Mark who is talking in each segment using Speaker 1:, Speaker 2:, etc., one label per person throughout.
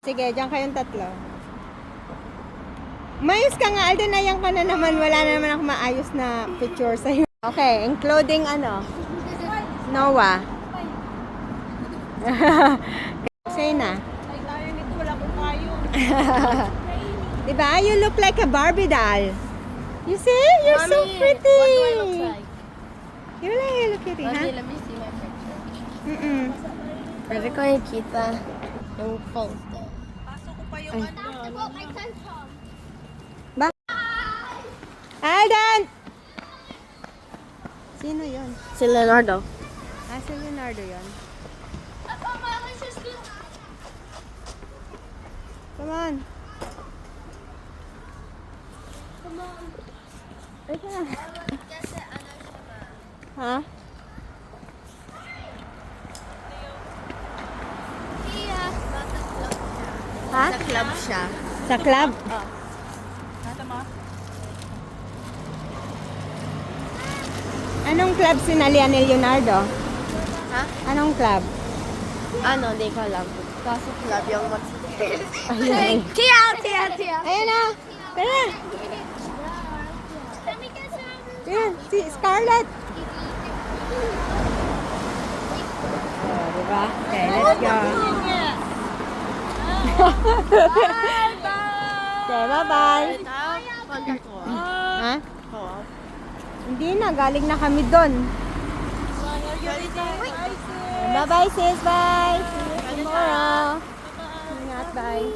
Speaker 1: Sige, diyan kayong tatlo. Mayos ka nga, Alden. Ayan ka na naman. Wala na naman ako maayos na picture sa'yo. Okay, including ano? Noah. Say na.
Speaker 2: Ay, tayo nito. Wala akong kayo.
Speaker 1: Diba? You look like a Barbie doll. You see? You're so pretty.
Speaker 2: What do I look like?
Speaker 1: You like Hello Kitty, ha?
Speaker 2: Let me see my picture.
Speaker 1: Mm-mm.
Speaker 2: Pwede ko nakita yung photo. Pasok ko pa yung
Speaker 1: Ay.
Speaker 2: ano.
Speaker 1: Ba? Alden! Sino yon?
Speaker 2: Si Leonardo.
Speaker 1: Ah, si Leonardo yon. Come on. Ay, ka na. Ha? Ha?
Speaker 2: Sa club siya.
Speaker 1: Sa club? Anong club sinalihan ni Leonardo?
Speaker 2: Ha?
Speaker 1: Anong club?
Speaker 2: Ano, hindi ko alam. Kaso club yung
Speaker 1: Ayun.
Speaker 2: Tia! Tia! Tia!
Speaker 1: Ayun na. Tara. Ayan, si Scarlett. Oh, diba? Okay, let's go. Okay, bye-bye.
Speaker 2: Contact ko.
Speaker 1: Ha?
Speaker 2: Oo.
Speaker 1: Hindi na, galing na kami doon. Bye-bye, sis. Bye. See you tomorrow. Ingat, bye.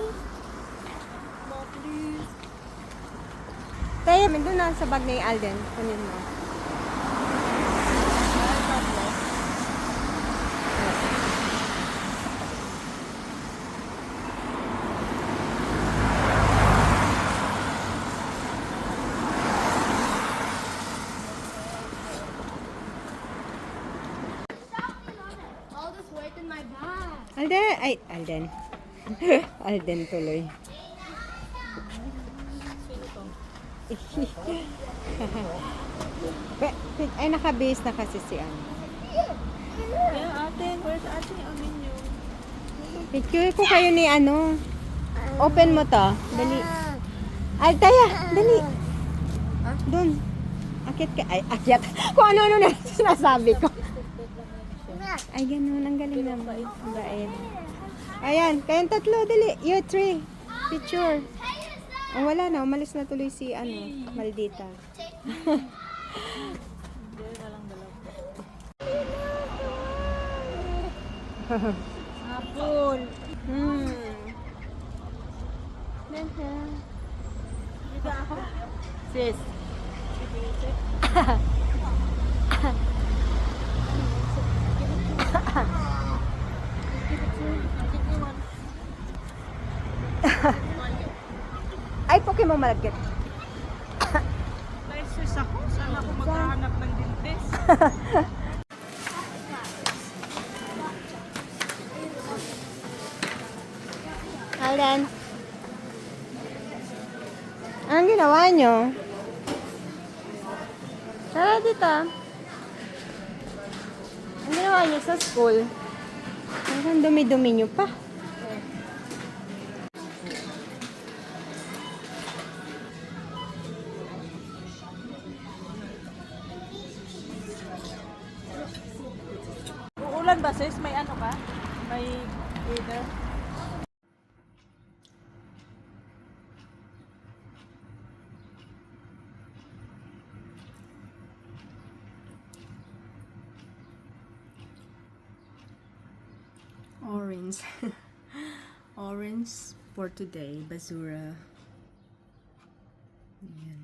Speaker 1: Tayo, doon na sa bag ni Alden. Kunin mo.
Speaker 2: All this weight in my bag.
Speaker 1: Alden, ay, Alden. Alden tuloy. Ay, naka-base na kasi si ano.
Speaker 2: Yeah, ate. Where's ate? Amin yun.
Speaker 1: Picture ko kayo ni ano. Open mo to. Dali. Ay, Taya, dali. Doon. Akit ka. Ay, akyat. Kung ano-ano na sinasabi ko. Ay, ganun. Ang galing naman. Ang bait. Ayan, kayong tatlo, dali. You three. Picture. Oh, wala na. Umalis na tuloy si ano, Maldita.
Speaker 2: Apple.
Speaker 1: Sis. Ay, Pokemon malagkit.
Speaker 2: Licensed ako. Saan ako maghahanap ng dentist?
Speaker 1: Alden. Anong ginawa nyo? Tara dito. Ang ginawa nyo sa school? Ang dumi-dumi nyo pa.
Speaker 2: Uulan ba sis? May ano ka? May heater?
Speaker 1: Orange. Orange for today. Basura. Ayan.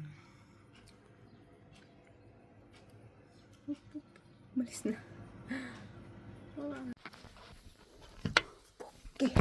Speaker 1: Malis na. Okay.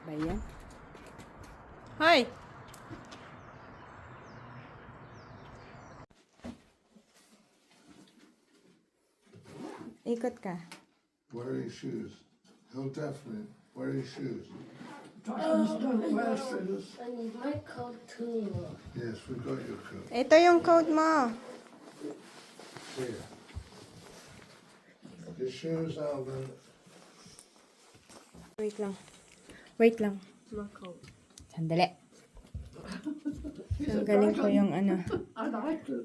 Speaker 1: Ba yan? Hoy! Ikot ka.
Speaker 3: Wear your shoes. He'll definitely wear your shoes.
Speaker 2: I need my coat too.
Speaker 3: Yes, we got your coat.
Speaker 1: Ito yung coat mo.
Speaker 3: Here. Your shoes, Alvin.
Speaker 1: Wait lang. Wait lang.
Speaker 2: My coat.
Speaker 1: Sandali. Tanggalin ko yung ano.
Speaker 3: I like it.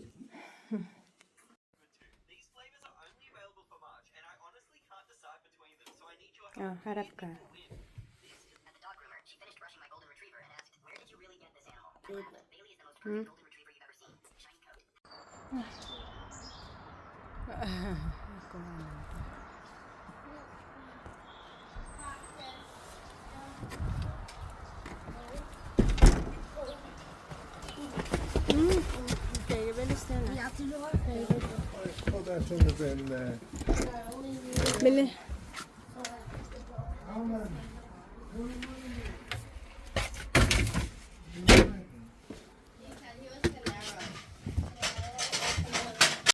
Speaker 4: These flavors are only available for March, and I honestly can't decide between them, so I need your help.
Speaker 1: Oh, harap ka.
Speaker 5: At the dog groomer, she finished brushing my golden retriever and asked, "Where did you really get this animal?" I laughed. Bailey is the most perfect golden retriever you've ever seen. Shiny coat.
Speaker 1: Okay, bilis na na.
Speaker 2: Yeah, to do our
Speaker 3: Put that in the bin there.
Speaker 1: Bili.
Speaker 3: Alvin.